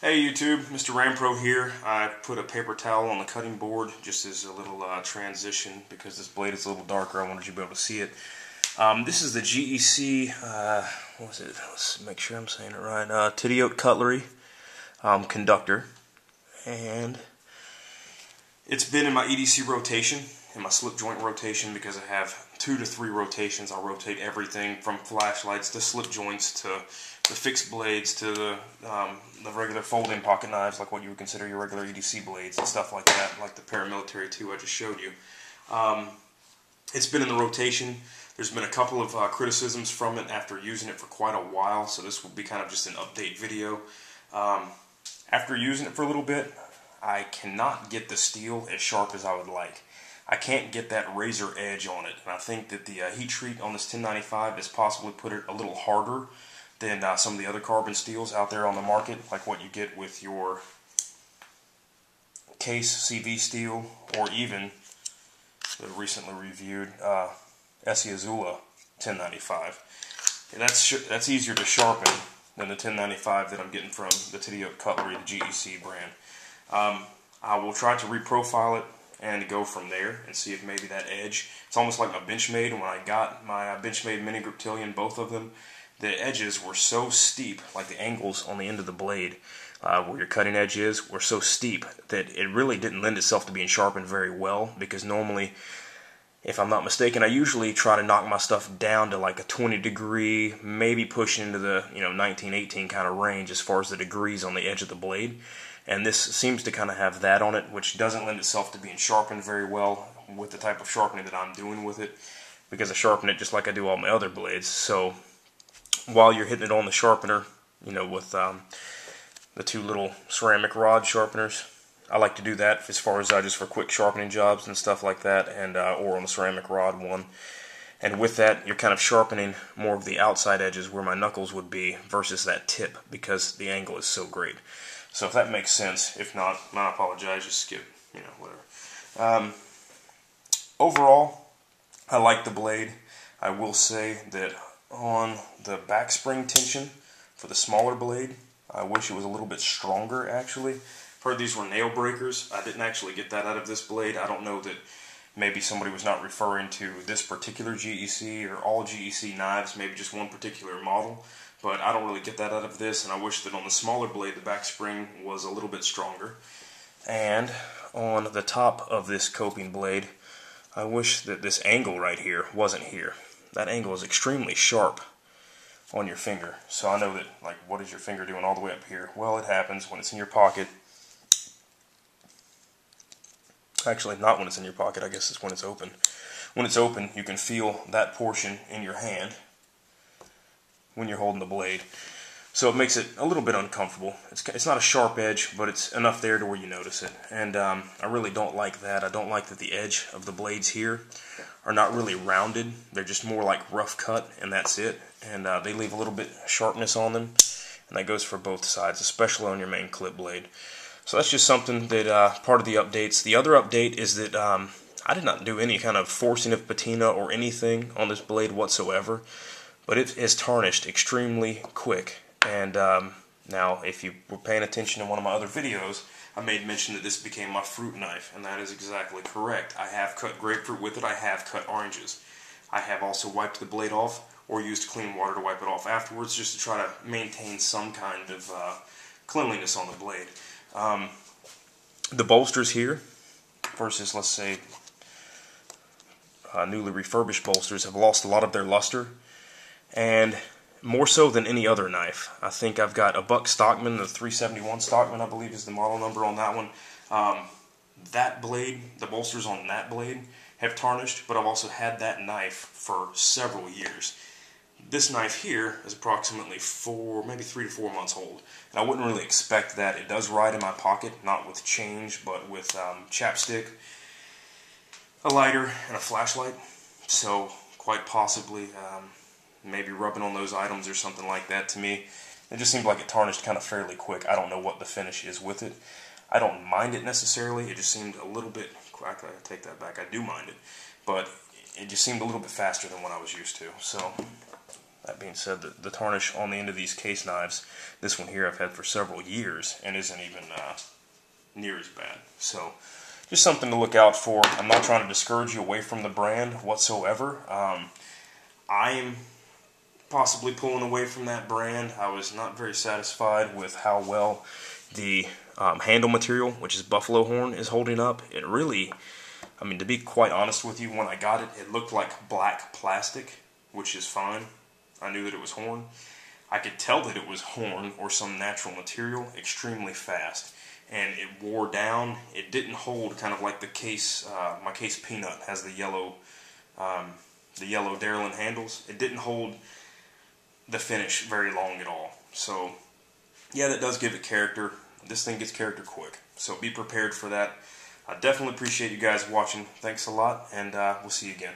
Hey YouTube, MrRampro here. I put a paper towel on the cutting board just as a little transition because this blade is a little darker. I wanted you to be able to see it. This is the GEC, what was it? Let's make sure I'm saying it right. Titiote Cutlery Conductor. And it's been in my EDC rotation, in my slip joint rotation, because I have 2 to 3 rotations. I'll rotate everything from flashlights to slip joints to the fixed blades to the regular folding pocket knives, like what you would consider your regular EDC blades and stuff like that, like the paramilitary 2 I just showed you. It's been in the rotation. There's been a couple of criticisms from it after using it for quite a while, so this will be kind of just an update video. After using it for a little bit, I cannot get the steel as sharp as I would like. I can't get that razor edge on it, and I think that the heat treat on this 1095 has possibly put it a little harder than some of the other carbon steels out there on the market, like what you get with your Case CV steel, or even the recently reviewed Essie Azula 1095. And that's easier to sharpen than the 1095 that I'm getting from the Titiote Cutlery, the GEC brand. I will try to reprofile it and go from there and see if maybe that edge, it's almost like my Benchmade. When I got my Benchmade Mini Griptilian, both of them, the edges were so steep, like the angles on the end of the blade where your cutting edge is, were so steep that it really didn't lend itself to being sharpened very well, because normally, if I'm not mistaken, I usually try to knock my stuff down to like a 20 degree, maybe pushing into the 19, 18 kind of range as far as the degrees on the edge of the blade. And this seems to kind of have that on it, which doesn't lend itself to being sharpened very well with the type of sharpening that I'm doing with it, because I sharpen it just like I do all my other blades. So while you're hitting it on the sharpener, with the 2 little ceramic rod sharpeners, I like to do that as far as just for quick sharpening jobs and stuff like that, and or on the ceramic rod one. And with that, you're kind of sharpening more of the outside edges where my knuckles would be versus that tip, because the angle is so great. So if that makes sense, if not, I apologize, just skip, whatever. Overall, I like the blade. I will say that on the back spring tension for the smaller blade, I wish it was a little bit stronger, actually. I've heard these were nail breakers. I didn't actually get that out of this blade. I don't know that maybe somebody was not referring to this particular GEC or all GEC knives, maybe just one particular model. But I don't really get that out of this, and I wish that on the smaller blade the back spring was a little bit stronger. And on the top of this coping blade, I wish that this angle right here wasn't here. That angle is extremely sharp on your finger. So I know that, like, what is your finger doing all the way up here? Well, it happens when it's in your pocket. Actually, not when it's in your pocket, I guess it's when it's open. When it's open, you can feel that portion in your hand when you're holding the blade. So it makes it a little bit uncomfortable. It's not a sharp edge, but it's enough there to where you notice it. And I really don't like that. I don't like that the edge of the blades here are not really rounded. They're just more like rough cut, and that's it. And they leave a little bit of sharpness on them, and that goes for both sides, especially on your main clip blade. So that's just something that part of the updates. The other update is that I did not do any kind of forcing of patina or anything on this blade whatsoever, but it is tarnished extremely quick. And now, if you were paying attention in one of my other videos, I made mention that this became my fruit knife, and that is exactly correct. I have cut grapefruit with it. I have cut oranges. I have also wiped the blade off or used clean water to wipe it off afterwards, just to try to maintain some kind of cleanliness on the blade. The bolsters here versus, let's say, newly refurbished bolsters have lost a lot of their luster, and more so than any other knife. I think I've got a Buck Stockman, the 371 Stockman, I believe is the model number on that one. That blade, the bolsters on that blade have tarnished, but I've also had that knife for several years. This knife here is approximately maybe 3 to 4 months old, and I wouldn't really expect that. It does ride in my pocket, not with change, but with chapstick, a lighter, and a flashlight. So quite possibly maybe rubbing on those items or something like that. To me, it just seemed like it tarnished kind of fairly quick. I don't know what the finish is with it. I don't mind it necessarily. It just seemed a little bit, I take that back, I do mind it, but it just seemed a little bit faster than what I was used to. So That being said, the tarnish on the end of these case knives, this one here I've had for several years and isn't even near as bad. So just something to look out for. I'm not trying to discourage you away from the brand whatsoever. I'm possibly pulling away from that brand. I was not very satisfied with how well the handle material, which is buffalo horn, is holding up. It really, I mean, to be quite honest with you, when I got it, it looked like black plastic, which is fine. I knew that it was horn. I could tell that it was horn or some natural material extremely fast, and it wore down. It didn't hold, kind of like the case, my case Peanut has the yellow Darlin handles. It didn't hold the finish very long at all. So yeah, that does give it character. This thing gets character quick, so be prepared for that. I definitely appreciate you guys watching. Thanks a lot, and we'll see you again.